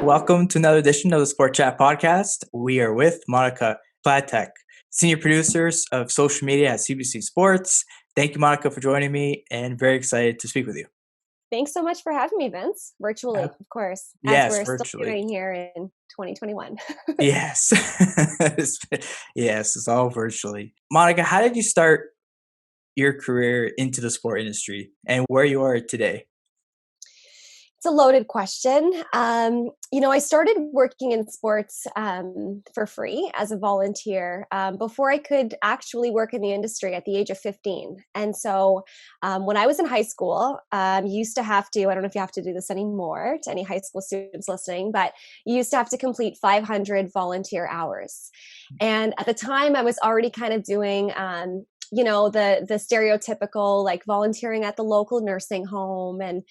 Welcome to another edition of the Sport Chat podcast. We are with Monika Platek, senior producers of social media at CBC Sports. Thank you, Monika, for joining me, and very excited to speak with you. Thanks so much for having me, Vince. Virtually, of course, as Yes, we're still virtually. doing here in 2021. Yes. Yes, it's all virtually. Monika, how did you start your career into the sport industry and where you are today? It's a loaded question. I started working in sports for free as a volunteer before I could actually work in the industry at the age of 15. And so when I was in high school, you used to have to, I don't know if you have to do this anymore to any high school students listening, but you used to have to complete 500 volunteer hours. And at the time, I was already kind of doing the stereotypical like volunteering at the local nursing home and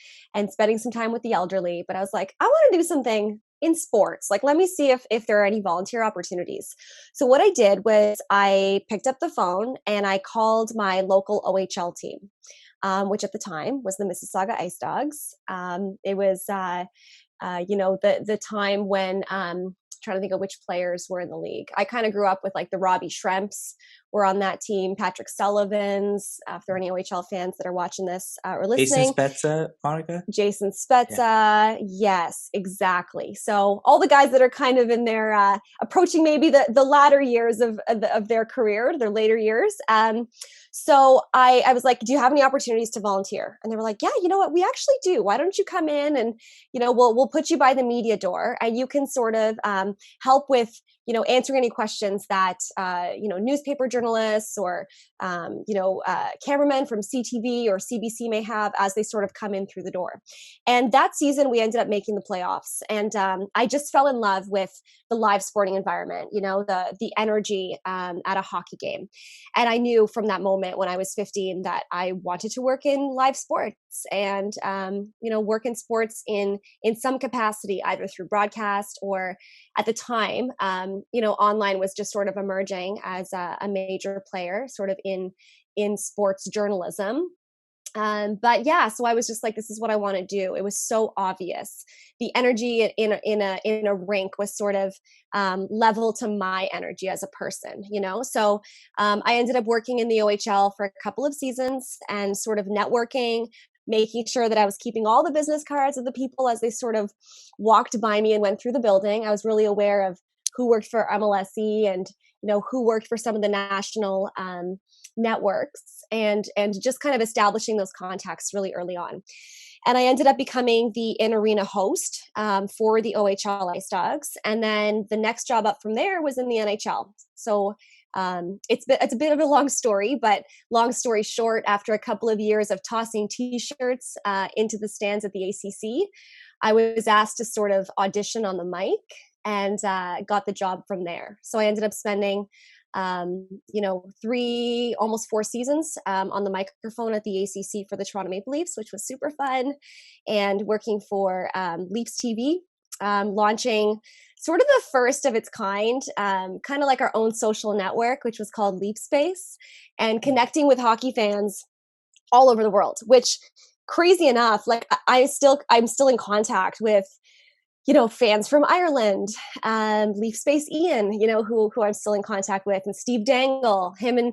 spending some time with the elderly. But I was like, I want to do something in sports. Like, let me see if there are any volunteer opportunities. So what I did was I picked up the phone and I called my local OHL team, which at the time was the Mississauga Ice Dogs. It was the time when trying to think of which players were in the league. I kind of grew up with like the Robbie Shrimps were on that team, Patrick Sullivan's, if there are any OHL fans that are watching this or listening. Jason Spezza, Monika? Jason Spezza, yes, exactly. So all the guys that are kind of in their approaching maybe the latter years of their career, their later years. So I was like, do you have any opportunities to volunteer? And they were like, yeah, you know what, we actually do. Why don't you come in and, we'll put you by the media door and you can sort of help with, answering any questions that, newspaper journalists or, cameramen from CTV or CBC may have as they sort of come in through the door. And that season, we ended up making the playoffs. And I just fell in love with the live sporting environment, the energy at a hockey game. And I knew from that moment when I was 15 that I wanted to work in live sports and, work in sports in some capacity, either through broadcast or at the time, online was just sort of emerging as a major player sort of in sports journalism. But yeah, so I was just like, this is what I want to do. It was so obvious. The energy in a rink was sort of level to my energy as a person, So I ended up working in the OHL for a couple of seasons and sort of networking, making sure that I was keeping all the business cards of the people as they sort of walked by me and went through the building. I was really aware of who worked for MLSE and who worked for some of the national networks and just kind of establishing those contacts really early on. And I ended up becoming the in-arena host for the OHL Ice Dogs. And then the next job up from there was in the NHL. So it's a bit of a long story, but long story short, after a couple of years of tossing T-shirts into the stands at the ACC, I was asked to sort of audition on the mic and got the job from there. So I ended up spending 3, almost 4 seasons on the microphone at the ACC for the Toronto Maple Leafs, which was super fun, and working for Leafs TV, launching sort of the first of its kind of like our own social network, which was called Leaf Space, and connecting with hockey fans all over the world, which crazy enough, like I'm still in contact with fans from Ireland, Leaf Space Ian, who I'm still in contact with, and Steve Dangle. Him and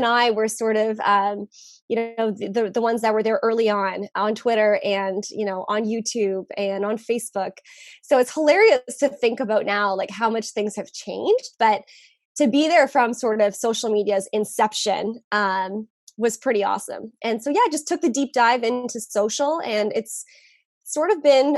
I were sort of, the ones that were there early on Twitter and on YouTube and on Facebook. So it's hilarious to think about now, like how much things have changed, but to be there from sort of social media's inception was pretty awesome. And so yeah, I just took the deep dive into social, and it's sort of been,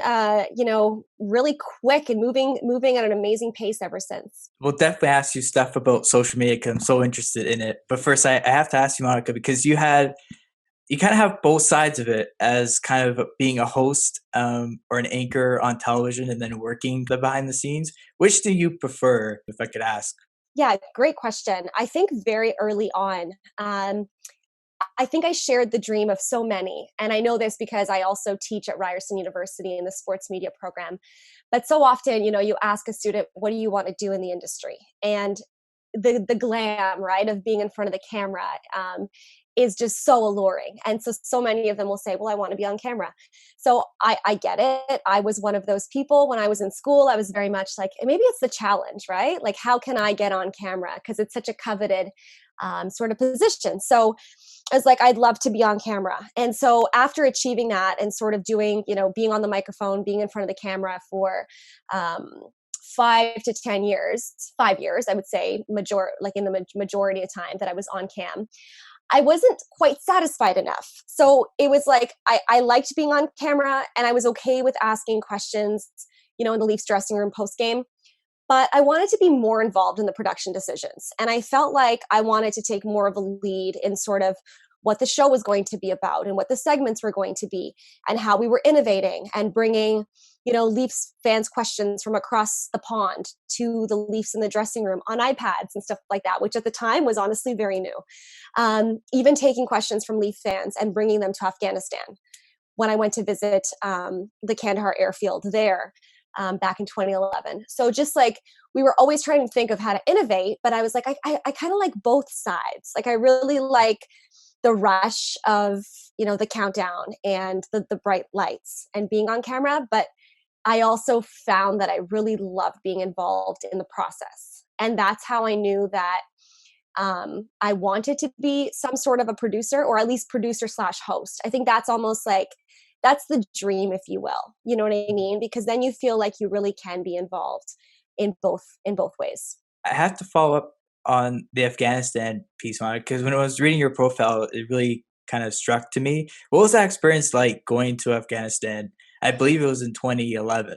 really quick and moving at an amazing pace ever since. We'll definitely ask you stuff about social media because I'm so interested in it. But first, I have to ask you, Monika, because you kind of have both sides of it as kind of being a host or an anchor on television and then working the behind the scenes. Which do you prefer, if I could ask? Yeah, great question. I think very early on, I think I shared the dream of so many. And I know this because I also teach at Ryerson University in the sports media program. But so often, you ask a student, what do you want to do in the industry? And the glam, right, of being in front of the camera is just so alluring. And so many of them will say, well, I want to be on camera. So I get it. I was one of those people when I was in school. I was very much like, maybe it's the challenge, right? Like, how can I get on camera? Because it's such a coveted sort of position. So I was like, I'd love to be on camera. And so after achieving that and sort of doing, being on the microphone, being in front of the camera for 5 to 10 years, 5 years, I would say, in the majority of time that I was on cam, I wasn't quite satisfied enough. So it was like, I liked being on camera and I was okay with asking questions, in the Leafs dressing room post game. But I wanted to be more involved in the production decisions. And I felt like I wanted to take more of a lead in sort of what the show was going to be about and what the segments were going to be and how we were innovating and bringing, Leafs fans' questions from across the pond to the Leafs in the dressing room on iPads and stuff like that, which at the time was honestly very new. Even taking questions from Leaf fans and bringing them to Afghanistan when I went to visit the Kandahar airfield there. Back in 2011. So just like we were always trying to think of how to innovate, but I was like, I kind of like both sides. Like I really like the rush of, the countdown and the bright lights and being on camera. But I also found that I really loved being involved in the process. And that's how I knew that I wanted to be some sort of a producer or at least producer/host. I think that's almost like, that's the dream, if you will. You know what I mean? Because then you feel like you really can be involved in both ways. I have to follow up on the Afghanistan piece on it because when I was reading your profile, it really kind of struck to me. What was that experience like going to Afghanistan? I believe it was in 2011.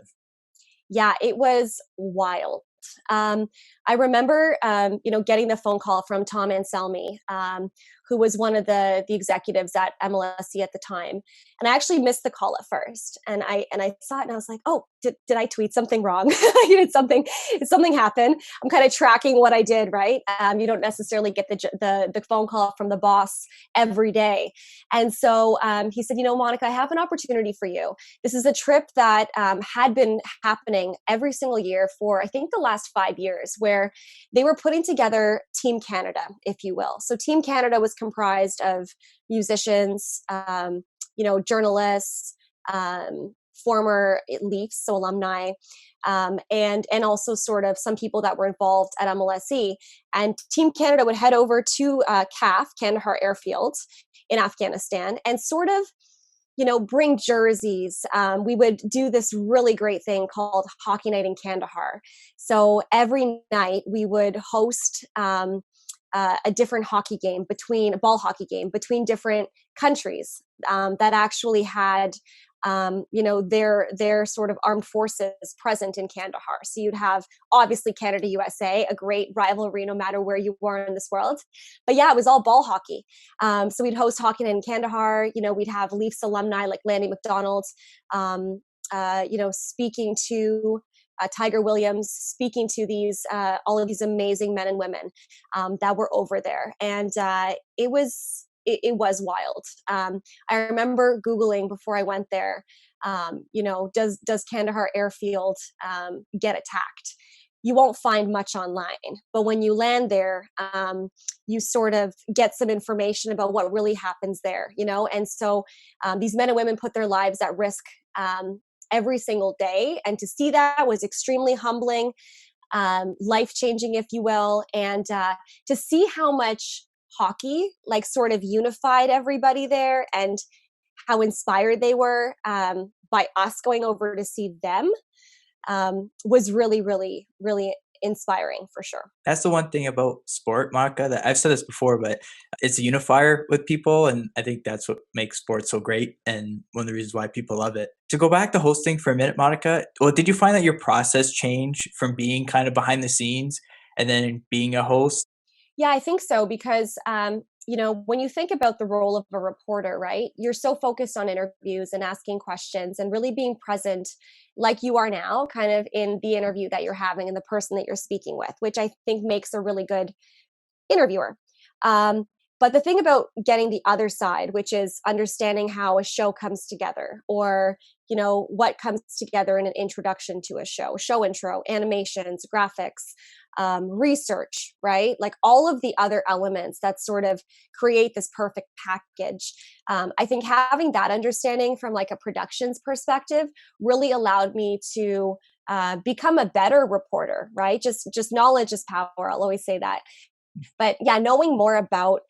Yeah, it was wild. I remember, getting the phone call from Tom Anselmi, who was one of the executives at MLSE at the time. And I actually missed the call at first. And I saw it and I was like, oh, did I tweet something wrong? Did something happen? I'm kind of tracking what I did, right? You don't necessarily get the phone call from the boss every day. And so he said, Monika, I have an opportunity for you. This is a trip that had been happening every single year for, I think, the last 5 years, where they were putting together Team Canada, if you will. So Team Canada was comprised of musicians, journalists, former Leafs, so alumni, and also sort of some people that were involved at MLSE. And Team Canada would head over to CAF, Kandahar Airfield, in Afghanistan, and sort of bring jerseys. We would do this really great thing called Hockey Night in Kandahar. So every night we would host a different ball hockey game between different countries that actually had their sort of armed forces present in Kandahar. So you'd have obviously Canada, USA, a great rivalry no matter where you were in this world. But yeah, it was all ball hockey. So we'd host Hockey Night in Kandahar. We'd have Leafs alumni like Landy McDonald, speaking to Tiger Williams, speaking to these all of these amazing men and women that were over there, and it was wild. I remember Googling before I went there. Does Kandahar Airfield get attacked? You won't find much online, but when you land there, you sort of get some information about what really happens there. And so these men and women put their lives at risk every single day, and to see that was extremely humbling, life-changing, if you will, and to see how much hockey like sort of unified everybody there and how inspired they were by us going over to see them was really, really, really inspiring for sure. That's the one thing about sport, Monica, that I've said this before, but it's a unifier with people. And I think that's what makes sports so great and one of the reasons why people love it. To go back to hosting for a minute, Monica, well, did you find that your process changed from being kind of behind the scenes and then being a host? Yeah, I think so because, when you think about the role of a reporter, right, you're so focused on interviews and asking questions and really being present like you are now, kind of in the interview that you're having and the person that you're speaking with, which I think makes a really good interviewer. But the thing about getting the other side, which is understanding how a show comes together or, what comes together in an introduction to a show intro, animations, graphics, research, right? Like all of the other elements that sort of create this perfect package. I think having that understanding from like a productions perspective really allowed me to become a better reporter, right? Just knowledge is power. I'll always say that. But yeah, knowing more about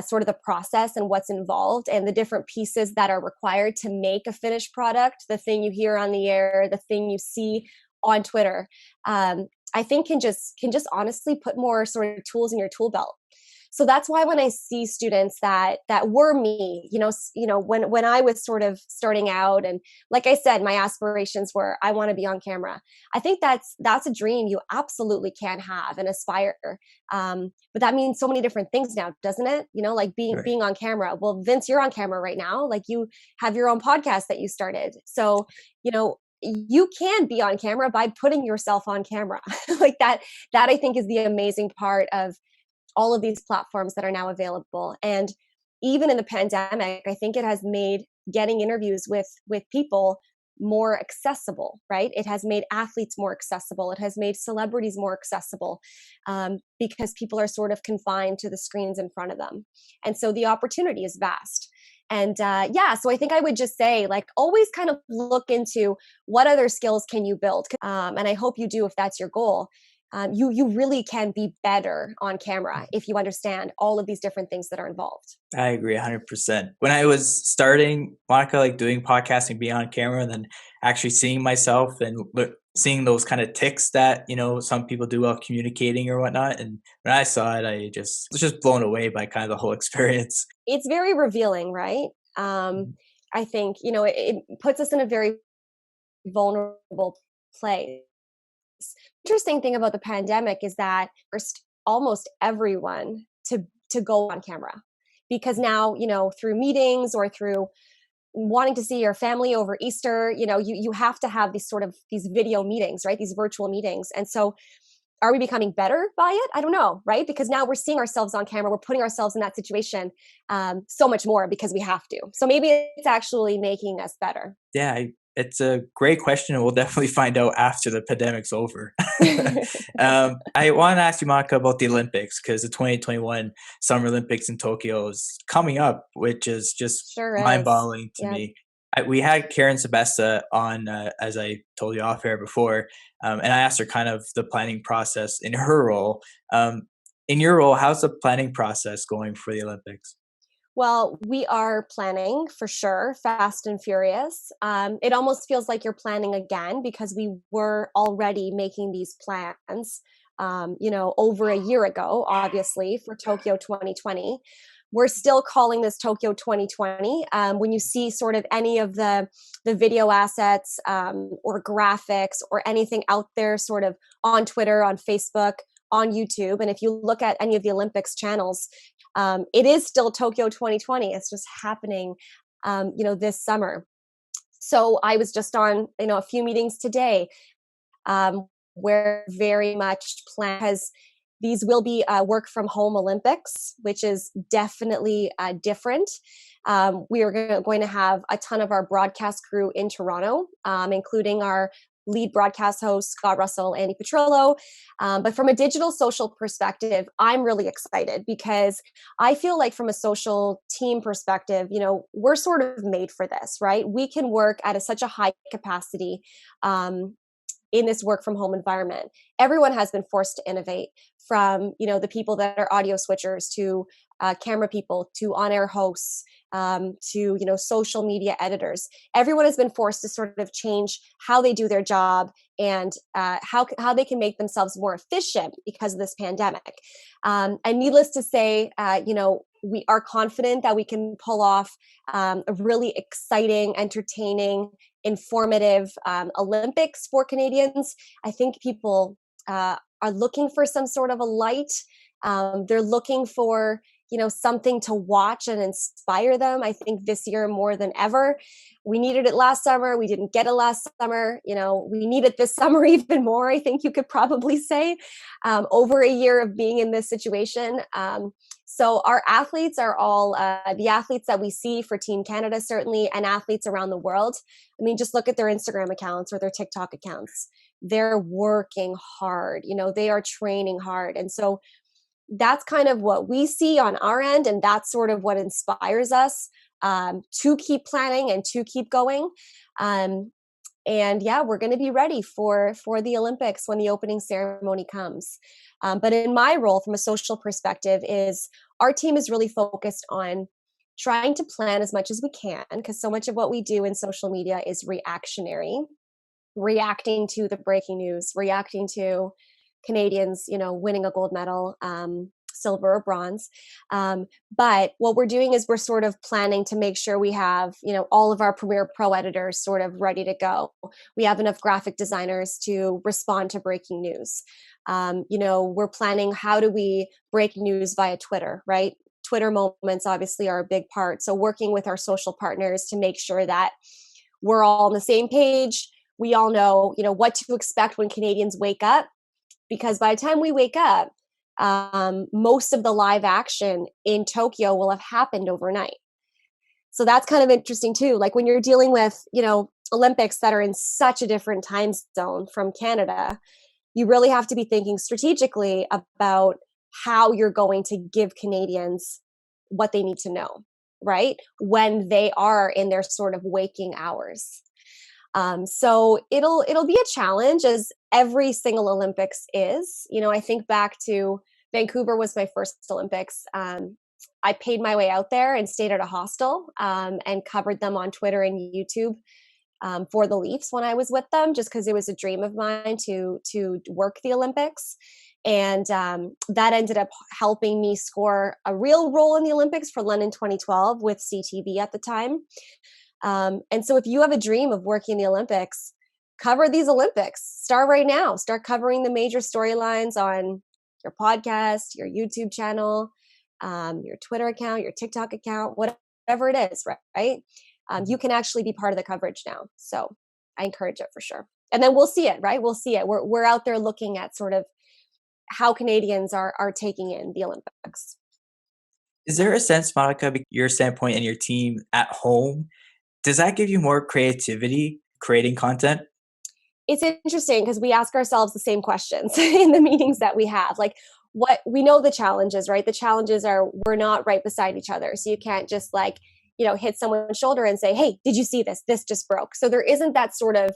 sort of the process and what's involved and the different pieces that are required to make a finished product, the thing you hear on the air, the thing you see on Twitter, I think can just honestly put more sort of tools in your tool belt. So that's why when I see students that were me, when I was sort of starting out, and like I said, my aspirations were I want to be on camera. I think that's a dream you absolutely can have and aspire. But that means so many different things now, doesn't it? Like being on camera. Well, Vince, you're on camera right now. Like you have your own podcast that you started. So, you can be on camera by putting yourself on camera. Like that I think is the amazing part of all of these platforms that are now available. And even in the pandemic, I think it has made getting interviews with people more accessible, right? It has made athletes more accessible. It has made celebrities more accessible because people are sort of confined to the screens in front of them. And so the opportunity is vast. And so I think I would just say, like, always kind of look into what other skills can you build. And I hope you do if that's your goal. You really can be better on camera if you understand all of these different things that are involved. I agree 100%. When I was starting, Monika, like doing podcasting, being on camera, and then actually seeing myself and seeing those kind of tics that, some people do while communicating or whatnot. And when I saw it, I was just blown away by kind of the whole experience. It's very revealing, right? I think, it puts us in a very vulnerable place. Interesting thing about the pandemic is that forced almost everyone to go on camera, because now through meetings or through wanting to see your family over Easter, you have to have these video meetings, right? These virtual meetings. And so are we becoming better by it? I don't know, right? Because now we're seeing ourselves on camera, we're putting ourselves in that situation so much more because we have to. So maybe it's actually making us better. Yeah, it's a great question, and we'll definitely find out after the pandemic's over. I want to ask you, Monika, about the Olympics, because the 2021 Summer Olympics in Tokyo is coming up, which is just mind-boggling to me. We had Karen Sebesta on, as I told you off air before, and I asked her kind of the planning process in her role. In your role, how's the planning process going for the Olympics? Well, we are planning for sure, fast and furious. It almost feels like you're planning again because we were already making these plans, over a year ago, obviously, for Tokyo 2020. We're still calling this Tokyo 2020. When you see sort of any of the video assets or graphics or anything out there sort of on Twitter, on Facebook, on YouTube, and if you look at any of the Olympics channels, it is still Tokyo 2020. It's just happening, this summer. So I was just on, a few meetings today where very much plans. These will be work from home Olympics, which is definitely different. We are going to have a ton of our broadcast crew in Toronto, including our lead broadcast host, Scott Russell, Andy Petrillo. But from a digital social perspective, I'm really excited because I feel like from a social team perspective, we're sort of made for this, right? We can work at such a high capacity in this work from home environment. Everyone has been forced to innovate, from the people that are audio switchers to camera people to on-air hosts to social media editors. Everyone has been forced to sort of change how they do their job and how they can make themselves more efficient because of this pandemic. And needless to say, we are confident that we can pull off a really exciting, entertaining, informative Olympics for Canadians. I think people are looking for some sort of a light. They're looking for something to watch and inspire them. I think this year more than ever. We needed it last summer. We didn't get it last summer. We need it this summer even more, I think you could probably say, over a year of being in this situation. So our athletes are all the athletes that we see for Team Canada, certainly, and athletes around the world. I mean, just look at their Instagram accounts or their TikTok accounts. They're working hard. They are training hard. And so that's kind of what we see on our end. And that's sort of what inspires us to keep planning and to keep going. Um, and yeah, we're going to be ready for the Olympics when the opening ceremony comes. But in my role, from a social perspective, is our team is really focused on trying to plan as much as we can, because so much of what we do in social media is reactionary, reacting to the breaking news, reacting to Canadians, winning a gold medal, silver or bronze. But what we're doing is we're sort of planning to make sure we have, all of our Premiere Pro editors sort of ready to go. We have enough graphic designers to respond to breaking news. We're planning, how do we break news via Twitter, right? Twitter moments obviously are a big part. So working with our social partners to make sure that we're all on the same page. We all know, what to expect when Canadians wake up, because by the time we wake up, most of the live action in Tokyo will have happened overnight. So that's kind of interesting too. Like when you're dealing with, Olympics that are in such a different time zone from Canada, you really have to be thinking strategically about how you're going to give Canadians what they need to know, right? When they are in their sort of waking hours. So it'll be a challenge, as every single Olympics is. I think back to Vancouver was my first Olympics. I paid my way out there and stayed at a hostel and covered them on Twitter and YouTube for the Leafs when I was with them, just because it was a dream of mine to work the Olympics. And that ended up helping me score a real role in the Olympics for London 2012 with CTV at the time. And so if you have a dream of working the Olympics, cover these Olympics. Start right now. Start covering the major storylines on your podcast, your YouTube channel, your Twitter account, your TikTok account, whatever it is, right? You can actually be part of the coverage now. So I encourage it for sure. And then we'll see it, right? We'll see it. We're out there looking at sort of how Canadians are taking in the Olympics. Is there a sense, Monica, your standpoint and your team at home, does that give you more creativity creating content? It's interesting because we ask ourselves the same questions in the meetings that we have. Like, what we know the challenges, right? The challenges are, we're not right beside each other. So you can't just hit someone's shoulder and say, hey, did you see this? This just broke. So there isn't that sort of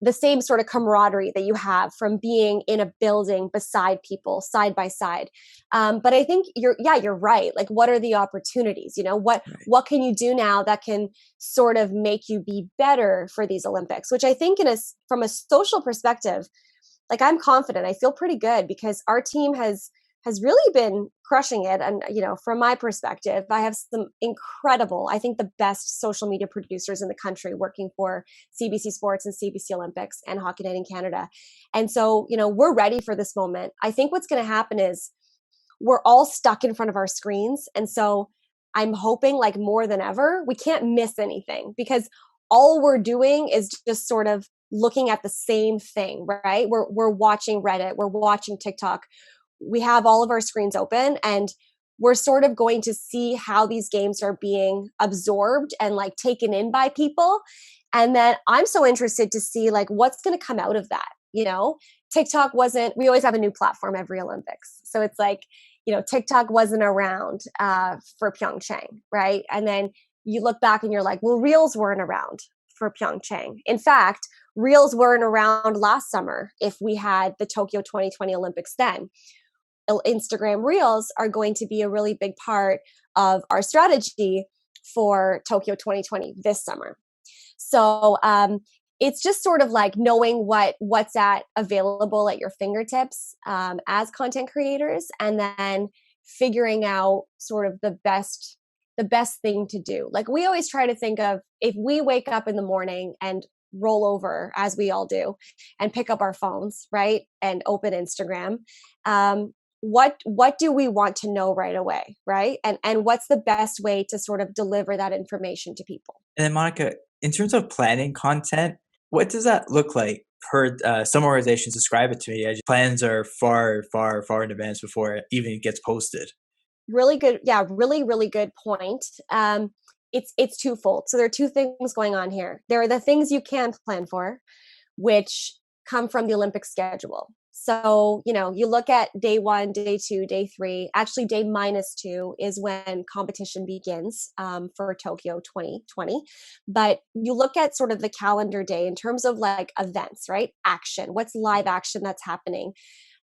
the same sort of camaraderie that you have from being in a building beside people, side by side. But I think you're right. Like, what are the opportunities? What can you do now that can sort of make you be better for these Olympics? Which I think from a social perspective, like, I'm confident. I feel pretty good because our team has really been crushing it. And, from my perspective, I have some incredible, I think the best social media producers in the country working for CBC Sports and CBC Olympics and Hockey Night in Canada. And so, we're ready for this moment. I think what's going to happen is we're all stuck in front of our screens. And so I'm hoping, like, more than ever, we can't miss anything, because all we're doing is just sort of looking at the same thing, right? We're watching Reddit, we're watching TikTok. We have all of our screens open, and we're sort of going to see how these games are being absorbed and like taken in by people. And then I'm so interested to see like what's going to come out of that. TikTok we always have a new platform every Olympics. So it's like, TikTok wasn't around for Pyeongchang, right? And then you look back and you're like, well, Reels weren't around for Pyeongchang. In fact, Reels weren't around last summer if we had the Tokyo 2020 Olympics then. Instagram Reels are going to be a really big part of our strategy for Tokyo 2020 this summer. So it's just sort of like knowing what's available at your fingertips as content creators, and then figuring out sort of the best thing to do. Like, we always try to think of, if we wake up in the morning and roll over, as we all do, and pick up our phones, right, and open Instagram, what do we want to know right away, right? And what's the best way to sort of deliver that information to people? And then, Monica, in terms of planning content, what does that look like? Heard some organizations describe it to me as plans are far, far, far in advance before it even gets posted. really good. Yeah, really, really good point. It's twofold. So there are two things going on here. There are the things you can plan for, which come from the Olympic schedule. So, you look at day 1, day 2, day 3, actually day -2 is when competition begins for Tokyo 2020. But you look at sort of the calendar day in terms of like events, right? Action, what's live action that's happening.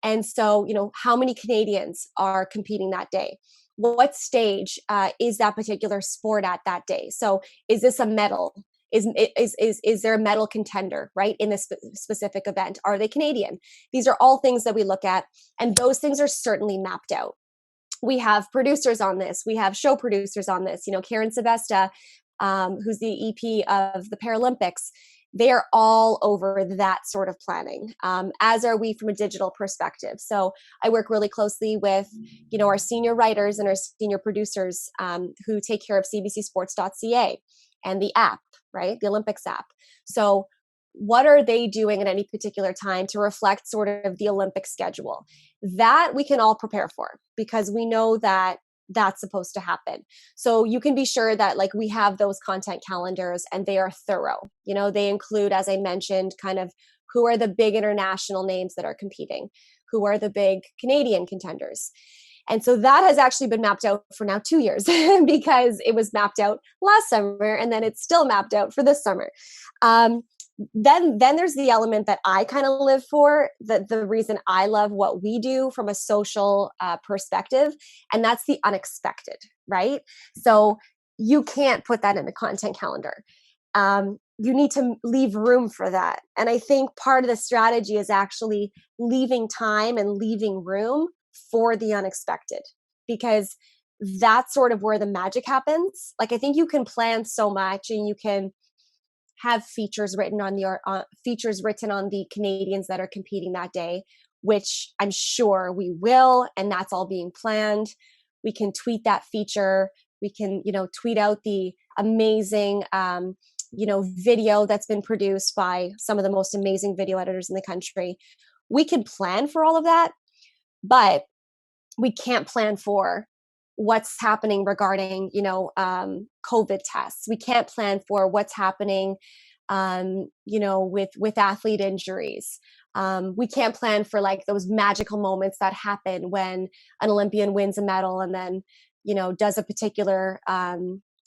And so, how many Canadians are competing that day? What stage is that particular sport at that day? So is this a medal? Is there a medal contender, right, in this specific event? Are they Canadian? These are all things that we look at, and those things are certainly mapped out. We have producers on this. We have show producers on this. Karen Sebesta, who's the EP of the Paralympics. They are all over that sort of planning, as are we from a digital perspective. So I work really closely with, our senior writers and our senior producers who take care of cbcsports.ca and the app, right? The Olympics app. So what are they doing at any particular time to reflect sort of the Olympic schedule? That we can all prepare for because we know that that's supposed to happen. So you can be sure that like we have those content calendars and they are thorough. They include, as I mentioned, kind of who are the big international names that are competing, who are the big Canadian contenders. And so that has actually been mapped out for now 2 years because it was mapped out last summer and then it's still mapped out for this summer. Then there's the element that I kind of live for, the reason I love what we do from a social perspective, and that's the unexpected, right? So you can't put that in the content calendar. You need to leave room for that. And I think part of the strategy is actually leaving time and leaving room for the unexpected, because that's sort of where the magic happens. Like, I think you can plan so much and you can have features written on the Canadians that are competing that day, which I'm sure we will, and that's all being planned. We can tweet that feature. We can, tweet out the amazing, video that's been produced by some of the most amazing video editors in the country. We can plan for all of that, but we can't plan for what's happening regarding, COVID tests. We can't plan for what's happening, with athlete injuries. We can't plan for like those magical moments that happen when an Olympian wins a medal and then, does a particular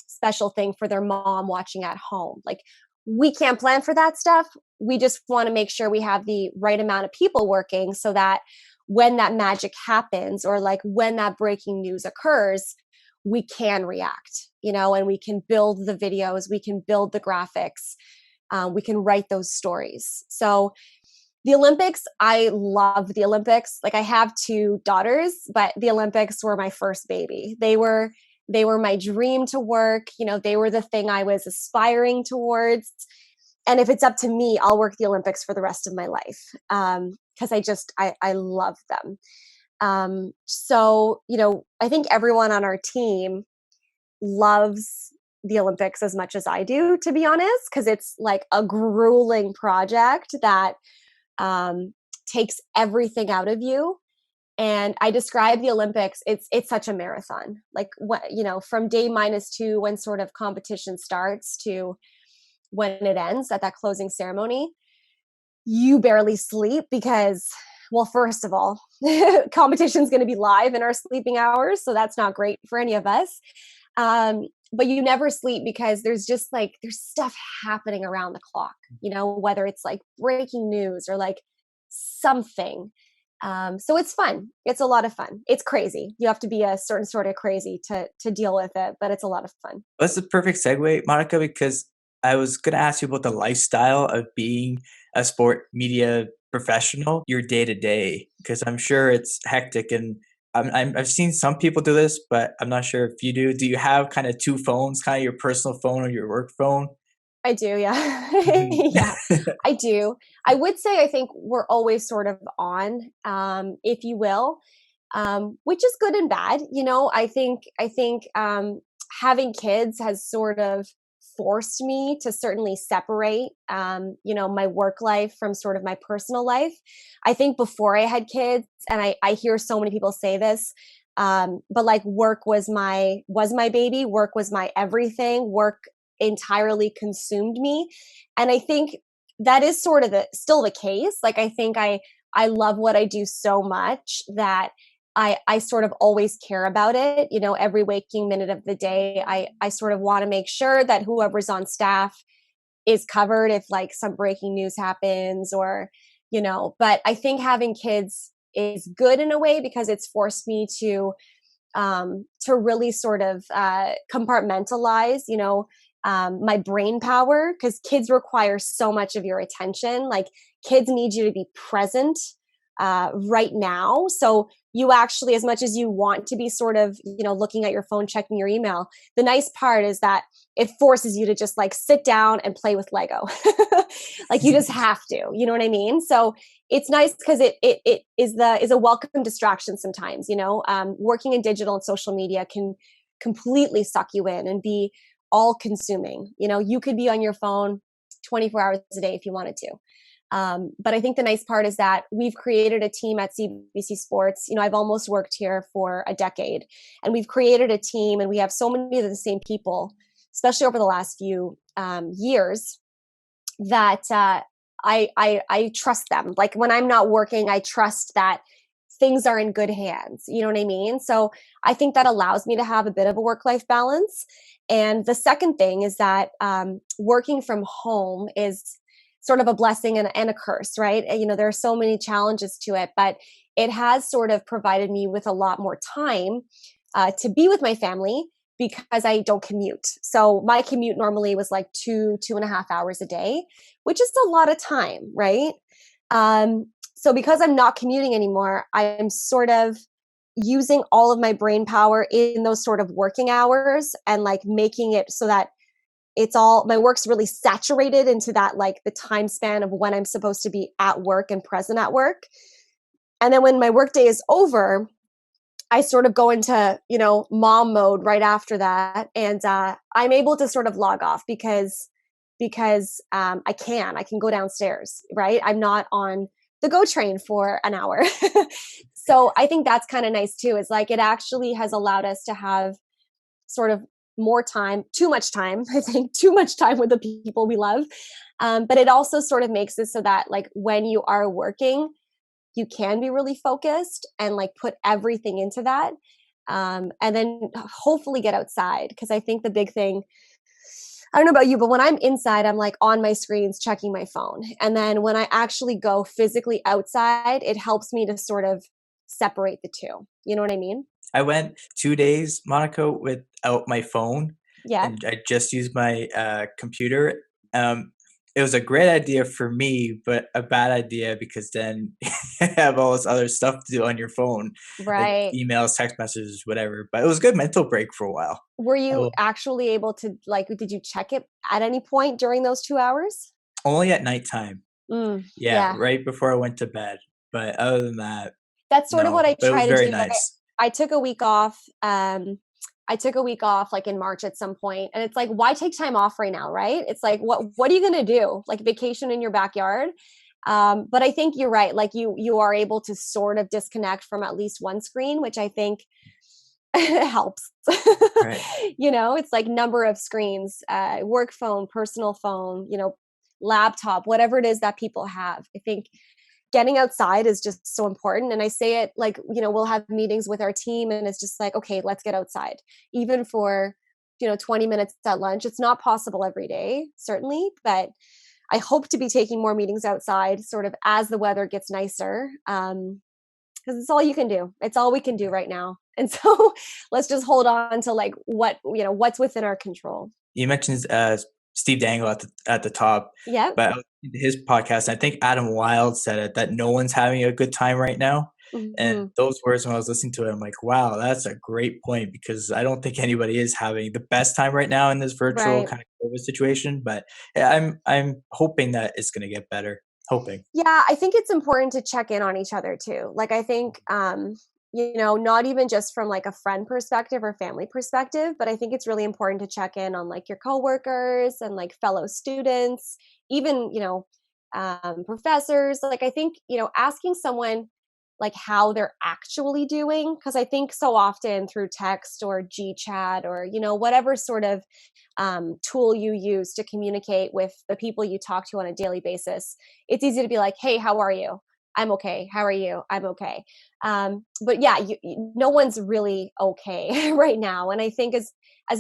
special thing for their mom watching at home. Like, we can't plan for that stuff. We just want to make sure we have the right amount of people working so that when that magic happens or like when that breaking news occurs, we can react, and we can build the videos, we can build the graphics, we can write those stories. So the Olympics, I love the Olympics. Like, I have 2 daughters, but the Olympics were my first baby. They were my dream to work. They were the thing I was aspiring towards. And if it's up to me, I'll work the Olympics for the rest of my life. Because I love them. So, I think everyone on our team loves the Olympics as much as I do, to be honest, because it's like a grueling project that takes everything out of you. And I describe the Olympics, it's such a marathon. Like, from day -2 when sort of competition starts to when it ends at that closing ceremony, you barely sleep because, well, first of all, competition is going to be live in our sleeping hours. So that's not great for any of us. But you never sleep because there's stuff happening around the clock, whether it's like breaking news or like something. So it's fun. It's a lot of fun. It's crazy. You have to be a certain sort of crazy to deal with it, but it's a lot of fun. That's the perfect segue, Monica, because I was going to ask you about the lifestyle of being a sport media professional, your day to day, because I'm sure it's hectic. And I've seen some people do this, but I'm not sure if you do. Do you have kind of 2 phones, kind of your personal phone or your work phone? I do, yeah. Mhm. Yeah, I do. I would say I think we're always sort of on, if you will, which is good and bad. I think having kids has sort of forced me to certainly separate, my work life from sort of my personal life. I think before I had kids, and I hear so many people say this, But like work was my baby. Work was my everything. Work entirely consumed me. And I think that is sort of still the case. Like, I think I love what I do so much that I sort of always care about it. You know, every waking minute of the day, I sort of want to make sure that whoever's on staff is covered if like some breaking news happens, or, you know, but I think having kids is good in a way because it's forced me to really sort of compartmentalize, you know, my brain power, because kids require so much of your attention. Like, kids need you to be present right now. So you actually, as much as you want to be sort of, you know, looking at your phone, checking your email, the nice part is that it forces you to just like sit down and play with Lego. Like, you just have to, you know what I mean? So it's nice because it is a welcome distraction sometimes, you know. Working in digital and social media can completely suck you in and be all consuming. You know, you could be on your phone 24 hours a day if you wanted to. But I think the nice part is that we've created a team at CBC Sports. You know, I've almost worked here for a decade, and we've created a team, and we have so many of the same people, especially over the last few years, that I trust them. Like, when I'm not working, I trust that things are in good hands. You know what I mean? So I think that allows me to have a bit of a work-life balance. And the second thing is that working from home is sort of a blessing and a curse, right? You know, there are so many challenges to it, but it has sort of provided me with a lot more time to be with my family because I don't commute. So my commute normally was like 2.5 hours a day, which is a lot of time, right? So because I'm not commuting anymore, I'm sort of using all of my brain power in those sort of working hours and like making it so that it's all, my work's really saturated into that, like the time span of when I'm supposed to be at work and present at work. And then when my workday is over, I sort of go into, you know, mom mode right after that. And I'm able to sort of log off because I can go downstairs, right? I'm not on the GO train for an hour. So I think that's kind of nice too, is like, it actually has allowed us to have sort of more time, too much time, I think, too much time with the people we love. But it also sort of makes it so that like when you are working, you can be really focused and like put everything into that. And then hopefully get outside. Because I think the big thing, I don't know about you, but when I'm inside, I'm like on my screens checking my phone. And then when I actually go physically outside, it helps me to sort of separate the two. You know what I mean? I went 2 days, Monica, without my phone, Yeah. and I just used my computer. Um, it was a great idea for me, but a bad idea because then you have all this other stuff to do on your phone, like Right. emails, text messages, whatever. But it was a good mental break for a while. Were I you will, actually able to, like, did you check it at any point during those 2 hours? only at nighttime. Yeah, Yeah. right before I went to bed. But other than that, That's sort of what no. I But it was try to very do. Like, nice. I took a week off. I took a week off like in March at some point, and it's like, why take time off right now, right? It's like, what are you gonna do? Like, vacation in your backyard? But I think you're right. Like, you are able to sort of disconnect from at least one screen, which I think helps. Right. You know, it's like number of screens, work phone, personal phone, you know, laptop, whatever it is that people have. I think getting outside is just so important. And I say it like, you know, we'll have meetings with our team and it's just like, okay, let's get outside. Even for, you know, 20 minutes at lunch. It's not possible every day, certainly, but I hope to be taking more meetings outside sort of as the weather gets nicer. Because it's all you can do. It's all we can do right now. And so let's just hold on to like what, you know, what's within our control. You mentioned Steve Dangle at the top, Yep. but I was listening to his podcast, and I think Adam Wilde said it that no one's having a good time right now. And Hmm. those words, when I was listening to it, I'm like, wow, that's a great point because I don't think anybody is having the best time right now in this virtual Right. kind of COVID situation. But yeah, I'm hoping that it's going to get better. Hoping. Yeah, I think it's important to check in on each other too. Like, I think, you know, not even just from like a friend perspective or family perspective, but I think it's really important to check in on like your coworkers and like fellow students, even, you know, professors. Like, I think, you know, asking someone, like how they're actually doing. Because I think so often through text or GChat or, whatever sort of tool you use to communicate with the people you talk to on a daily basis, it's easy to be like, hey, how are you? I'm okay. How are you? I'm okay. But yeah, no one's really okay right now. And I think as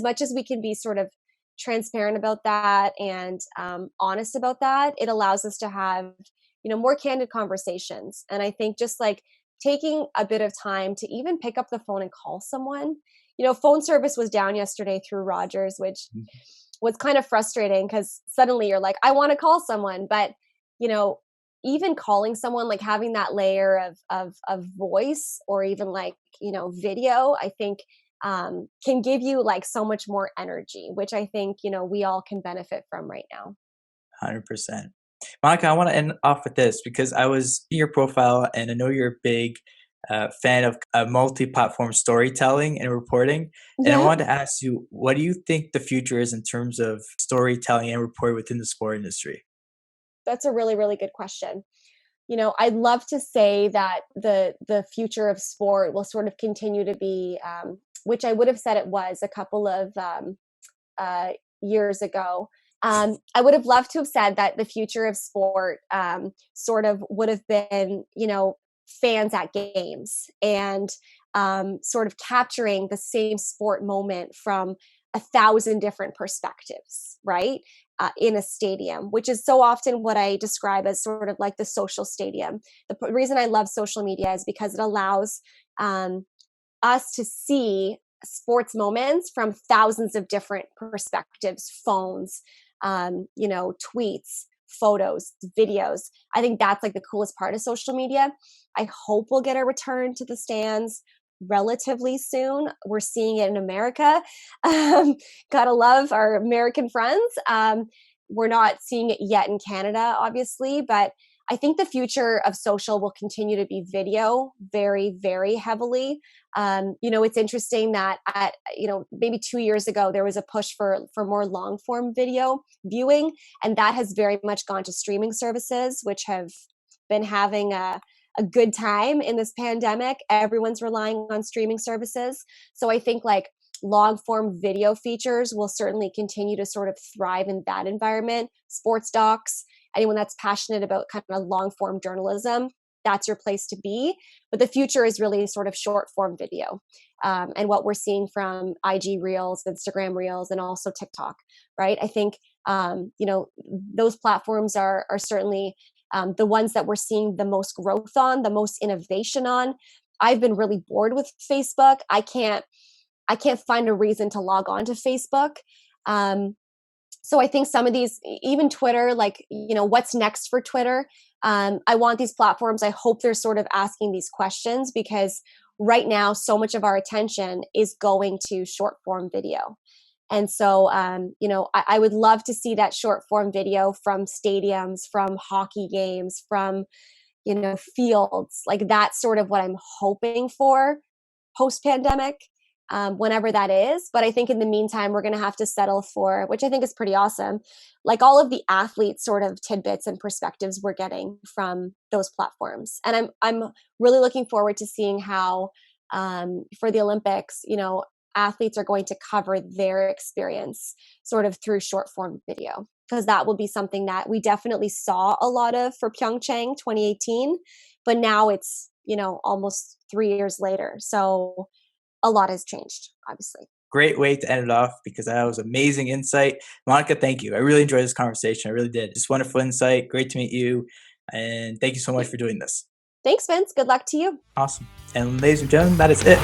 much as we can be sort of transparent about that and honest about that, it allows us to have, more candid conversations. And I think just like taking a bit of time to even pick up the phone and call someone. Phone service was down yesterday through Rogers, which was kind of frustrating because suddenly you're like, I want to call someone, but even calling someone, like having that layer of voice or even like, video, I think can give you like so much more energy, which I think, we all can benefit from right now. 100%. Monica, I want to end off with this because I was in your profile and I know you're a big fan of multi-platform storytelling and reporting. And I Yeah, wanted to ask you, what do you think the future is in terms of storytelling and reporting within the sport industry? that's a really, really good question. I'd love to say that the future of sport will sort of continue to be, which I would have said it was a couple of years ago. I would have loved to have said that the future of sport sort of would have been, fans at games and sort of capturing the same sport moment from 1,000 different perspectives, right? In a stadium, which is so often what I describe as sort of like the social stadium. The reason I love social media is because it allows us to see sports moments from thousands of different perspectives, phones, tweets, photos, videos. I think that's like the coolest part of social media. I hope we'll get a return to the stands relatively soon. We're seeing it in America. Gotta love our American friends. We're not seeing it yet in Canada, obviously, but I think the future of social will continue to be video very, very heavily. It's interesting that maybe 2 years ago, there was a push for more long form video viewing, and that has very much gone to streaming services, which have been having a good time in this pandemic. Everyone's relying on streaming services. So I think like long form video features will certainly continue to sort of thrive in that environment. Sports docs, anyone that's passionate about kind of long form journalism, that's your place to be. But the future is really sort of short form video. And what we're seeing from IG Reels, Instagram Reels, and also TikTok, right? I think, those platforms are certainly the ones that we're seeing the most growth on, the most innovation on. I've been really bored with Facebook. I can't find a reason to log on to Facebook. So I think some of these, even Twitter, like, what's next for Twitter? I want these platforms, I hope they're sort of asking these questions because right now, so much of our attention is going to short form video. And so, I would love to see that short form video from stadiums, from hockey games, from, fields. Like that's sort of what I'm hoping for post pandemic, whenever that is. But I think in the meantime, we're going to have to settle for, which I think is pretty awesome, like all of the athletes sort of tidbits and perspectives we're getting from those platforms. And I'm really looking forward to seeing how, for the Olympics, athletes are going to cover their experience sort of through short form video, because that will be something that we definitely saw a lot of for Pyeongchang 2018, but now it's, almost 3 years later. So a lot has changed, obviously. Great way to end it off because that was amazing insight. Monica, thank you. I really enjoyed this conversation. I really did. Just wonderful insight. Great to meet you. And thank you so much for doing this. Thanks, Vince. Good luck to you. Awesome. And ladies and gentlemen, that is it.